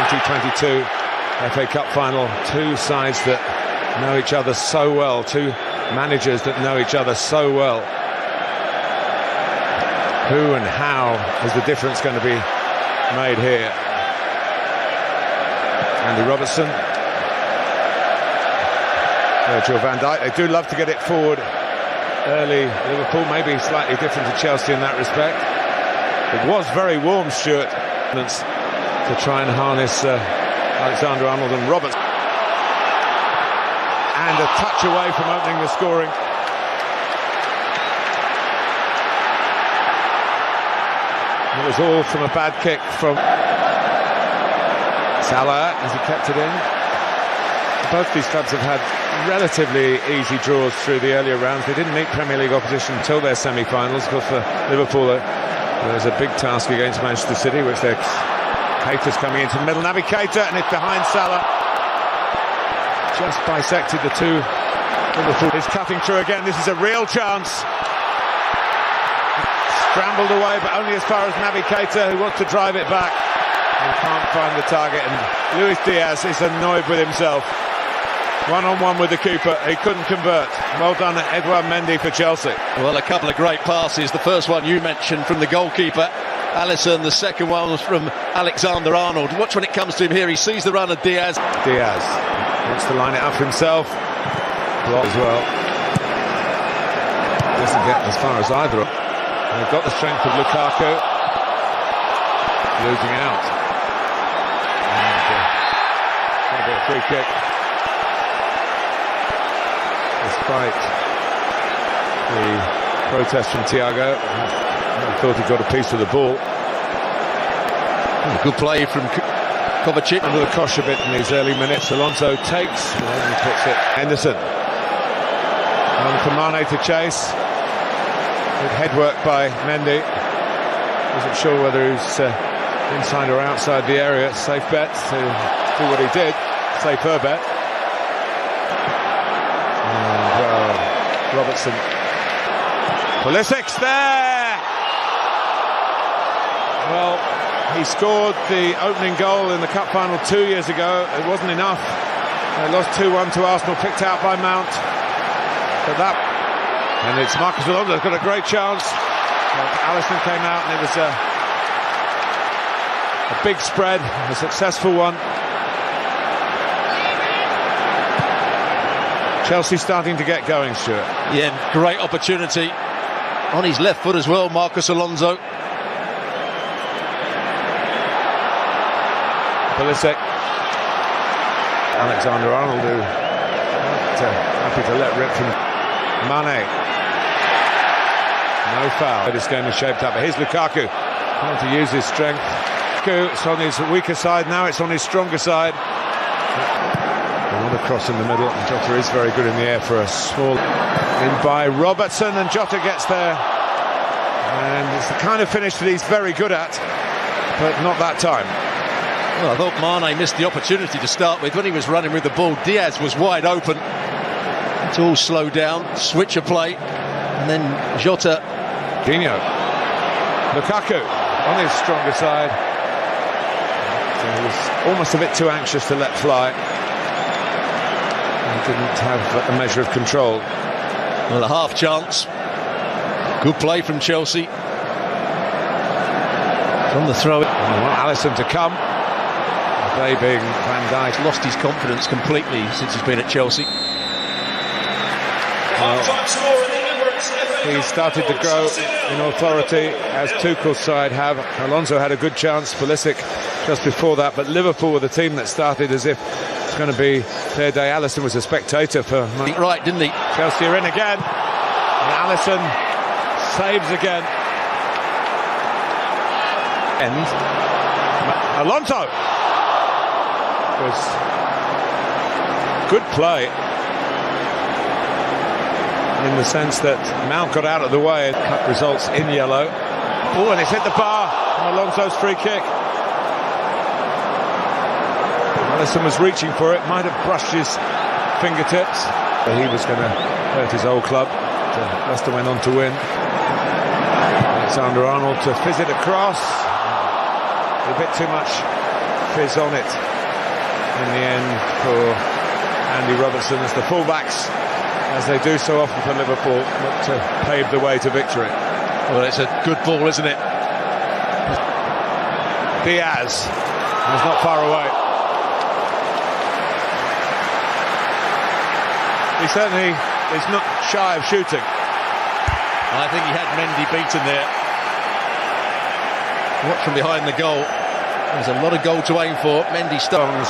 2022 FA Cup final. Two sides that know each other so well, two managers that know each other so well. Who and how is the difference going to be made here? Andy Robertson, Virgil van Dijk. They do love to get it forward early. Liverpool maybe slightly different to Chelsea in that respect. It was very warm, Stuart, to try and harness Alexander-Arnold and Robertson. And a touch away from opening the scoring. It was all from a bad kick from Salah as he kept it in. Both these clubs have had relatively easy draws through the earlier rounds. They didn't meet Premier League opposition until their semi-finals. But for Liverpool, there's a big task against Manchester City, which they're... Keita's coming into the middle. Naby Keita, and it's behind Salah. Just bisected the two. Liverpool is cutting through again. This is a real chance. Scrambled away, but only as far as Naby Keita, who wants to drive it back. And can't find the target, and Luis Diaz is annoyed with himself. One-on-one with the keeper, he couldn't convert. Well done, Edouard Mendy for Chelsea. Well, a couple of great passes. The first one you mentioned from the goalkeeper, Alisson. The second one was from Alexander-Arnold. Watch when it comes to him here. He sees the run of Diaz. Diaz wants to line it up for himself. Block as well. Doesn't get as far as either of them. They've got the strength of Lukaku. Losing out. And going to be a free kick. Despite the protest from Thiago, I thought he got a piece of the ball. Good play from Kovacic. Under the cosh a bit in these early minutes. Alonso takes, and then he puts it. Henderson. On for Mane to chase. Good head work by Mendy. Wasn't sure whether he was inside or outside the area. Safe bet to do what he did. Safer bet. Robertson. Pulisic's there! Well, he scored the opening goal in the cup final 2 years ago. It wasn't enough. They lost 2-1 to Arsenal, picked out by Mount. But that... And it's Marcus Alonso's got a great chance. But Alisson came out and it was a big spread, a successful one. Chelsea starting to get going, Stuart. Yeah, great opportunity. On his left foot as well, Marcus Alonso. Pulisic. Alexander-Arnold, who happy to let rip from Mane. No foul. This game is shaped up. Here's Lukaku, trying to use his strength. It's on his weaker side, now it's on his stronger side. Another cross in the middle, and Jota is very good in the air for a small... In by Robertson, and Jota gets there. And it's the kind of finish that he's very good at, but not that time. Well, I thought Mane missed the opportunity to start with. When he was running with the ball, Diaz was wide open. It's all slowed down, switch of play, and then Jota. Dino. Lukaku on his stronger side. So he was almost a bit too anxious to let fly. He didn't have a measure of control. Well, a half chance. Good play from Chelsea. From the throw. Alisson to come. They being Van Dijk. Lost his confidence completely since he's been at Chelsea. He started to grow in authority, as Tuchel's side have. Alonso had a good chance, Pulisic just before that, but Liverpool were the team that started as if it's going to be their day. Alisson was a spectator for... Right, didn't he? Chelsea are in again, and Alisson saves again. And Alonso was good play, in the sense that Mount got out of the way and cut results in yellow. Oh, and it's hit the bar on Alonso's free kick. Alisson was reaching for it, might have brushed his fingertips, but he was going to hurt his old club. Leicester went on to win. Alexander-Arnold to fizz it across. A bit too much is on it in the end for Andy Robertson as the fullbacks, as they do so often for Liverpool, look to pave the way to victory. Well, it's a good ball, isn't it? Diaz is not far away. He certainly is not shy of shooting. I think he had Mendy beaten there. Watch from behind the goal. There's a lot of goal to aim for. Mendy stones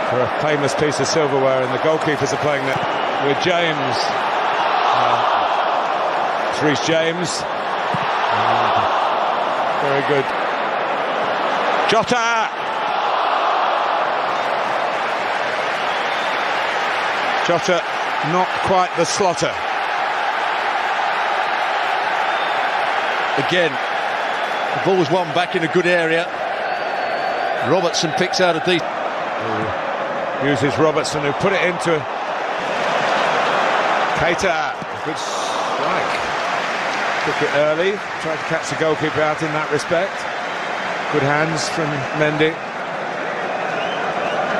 for a famous piece of silverware, and the goalkeepers are playing that with James. It's Reece James. Very good. Jota! Jota, not quite the slotter. Again, the ball's won back in a good area. Robertson picks out a decent. Uses Robertson, who put it into Keita. Good strike. Took it early, tried to catch the goalkeeper out in that respect. Good hands from Mendy.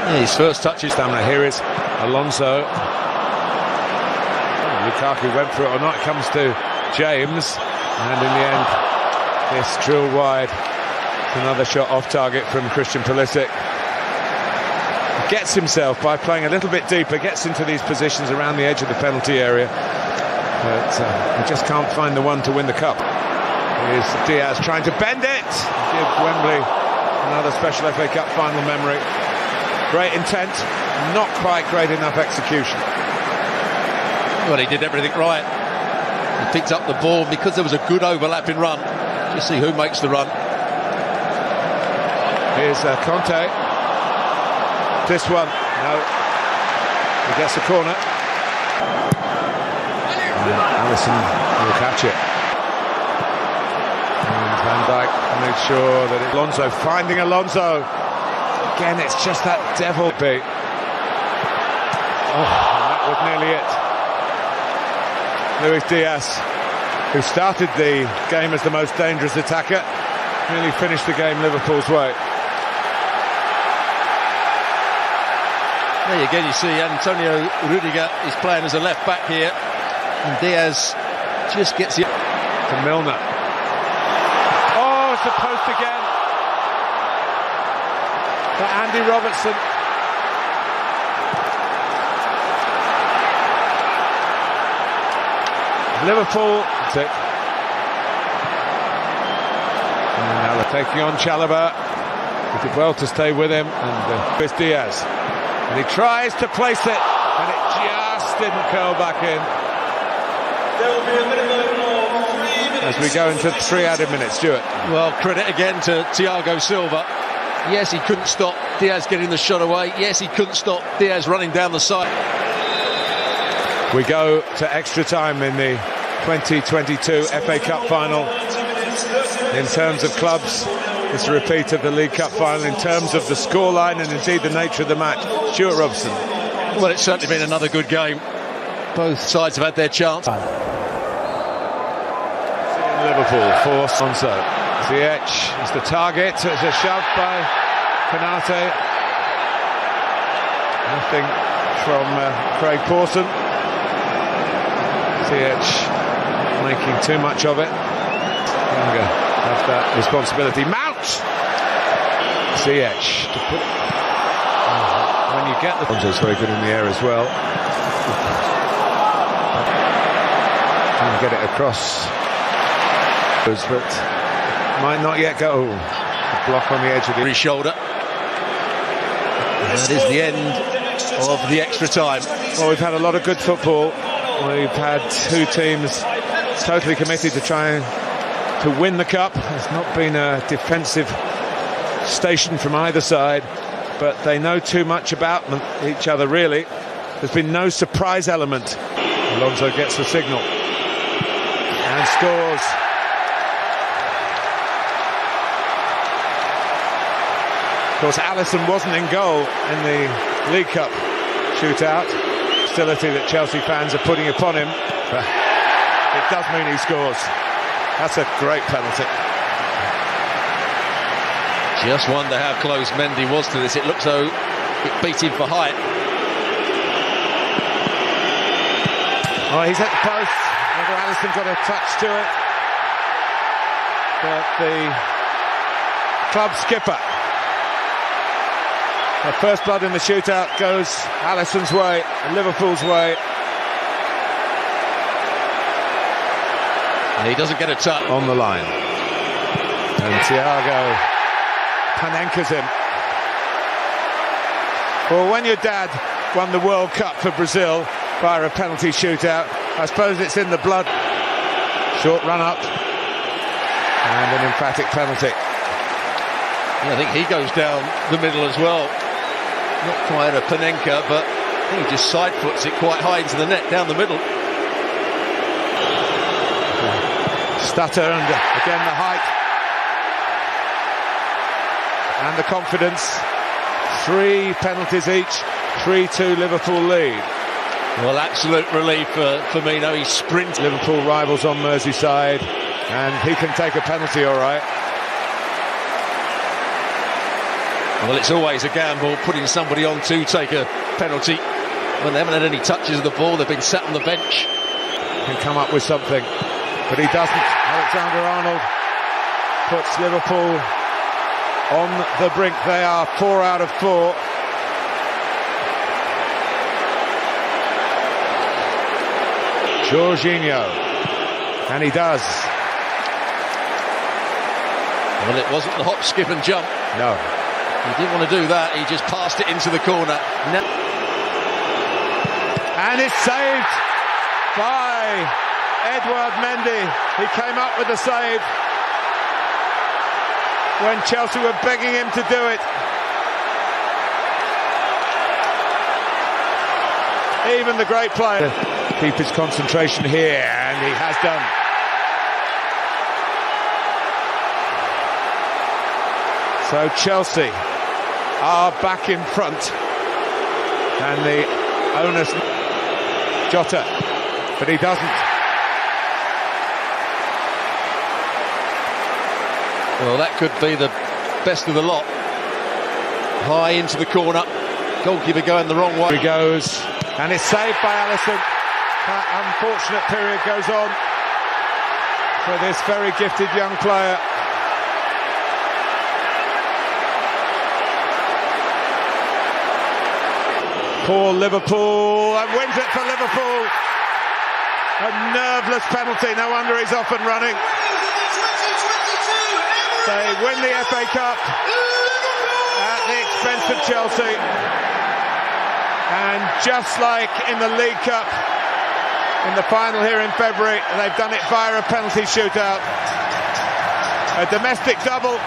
Yeah, his first touch is stamina. Here is Alonso. Lukaku went for it or not. It comes to James, and in the end, this drilled wide. Another shot off target from Christian Pulisic. Gets himself, by playing a little bit deeper, gets into these positions around the edge of the penalty area, but he just can't find the one to win the cup. Here's Diaz trying to bend it, give Wembley another special FA Cup final memory. Great intent, not quite great enough execution. Well, he did everything right. He picked up the ball because there was a good overlapping run. Just see who makes the run. Here's Conte. This one, no. He gets the corner. Alisson will catch it. And Van Dijk makes sure that Alonso, finding Alonso. Again, it's just that devil beat. Oh, and that was nearly it. Luis Diaz, who started the game as the most dangerous attacker, nearly finished the game Liverpool's way. There again, you see Antonio Rudiger is playing as a left back here, and Diaz just gets it to Milner. Oh, it's the post again for Andy Robertson. Liverpool, that's it. And now they're taking on Chalobah. He did well to stay with him, and it's Diaz. And he tries to place it, and it just didn't curl back in. As we go into 3 added minutes, Stuart. Well, credit again to Thiago Silva. Yes, he couldn't stop Diaz getting the shot away. Yes, he couldn't stop Diaz running down the side. We go to extra time in the 2022 FA Cup final. In terms of clubs, it's a repeat of the League Cup final. In terms of the scoreline and indeed the nature of the match, Stuart Robson. Well, it's certainly been another good game. Both sides have had their chance. Liverpool for Alonso. Ziyech is the target. It's a shove by Konate. Nothing from Craig Pawson. Ziyech making too much of it. Younger have that responsibility. Mount! Ziyech to put. When you get the. Alonso's very good in the air as well. Trying to get it across. But might not yet go. A block on the edge of the shoulder. And that is the end of the extra time. Well, we've had a lot of good football. We've had two teams totally committed to trying to win the cup. It's not been a defensive station from either side, but they know too much about each other, really. There's been no surprise element. Alonso gets the signal and scores. Of course, Alisson wasn't in goal in the League Cup shootout. Hostility that Chelsea fans are putting upon him. But it does mean he scores. That's a great penalty. Just wonder how close Mendy was to this. It looks though it beat him for height. Oh, he's at the post. Whether Alisson got a touch to it. But the club skipper, the first blood in the shootout, goes Alisson's way, Liverpool's way. And he doesn't get a touch. On the line. And Thiago Panenka's him. Well, when your dad won the World Cup for Brazil via a penalty shootout, I suppose it's in the blood. Short run up and an emphatic penalty. Yeah, I think he goes down the middle as well. Not quite a Panenka, but I think he just side foots it quite high into the net down the middle. Stutter, and again the height and the confidence. 3 penalties each, 3-2 Liverpool lead. Well, absolute relief for Firmino. He sprints. Liverpool rivals on Merseyside, and he can take a penalty all right. Well, it's always a gamble putting somebody on to take a penalty when they haven't had any touches of the ball. They've been sat on the bench. Can come up with something, but he doesn't. Alexander-Arnold puts Liverpool on the brink. They are 4 out of 4. Jorginho, and he does. Well, it wasn't the hop, skip and jump. No. He didn't want to do that. He just passed it into the corner. And it's saved by Edouard Mendy. He came up with the save when Chelsea were begging him to do it. Even the great player keep his concentration here, and he has done. So Chelsea are back in front, and the onus Jota, but he doesn't. Well, that could be the best of the lot. High into the corner. Goalkeeper going the wrong way. He goes, and it's saved by Alisson. That unfortunate period goes on for this very gifted young player. Poor Liverpool, and wins it for Liverpool. A nerveless penalty, no wonder he's off and running. They win the FA Cup at the expense of Chelsea. And just like in the League Cup, in the final here in February, they've done it via a penalty shootout. A domestic double.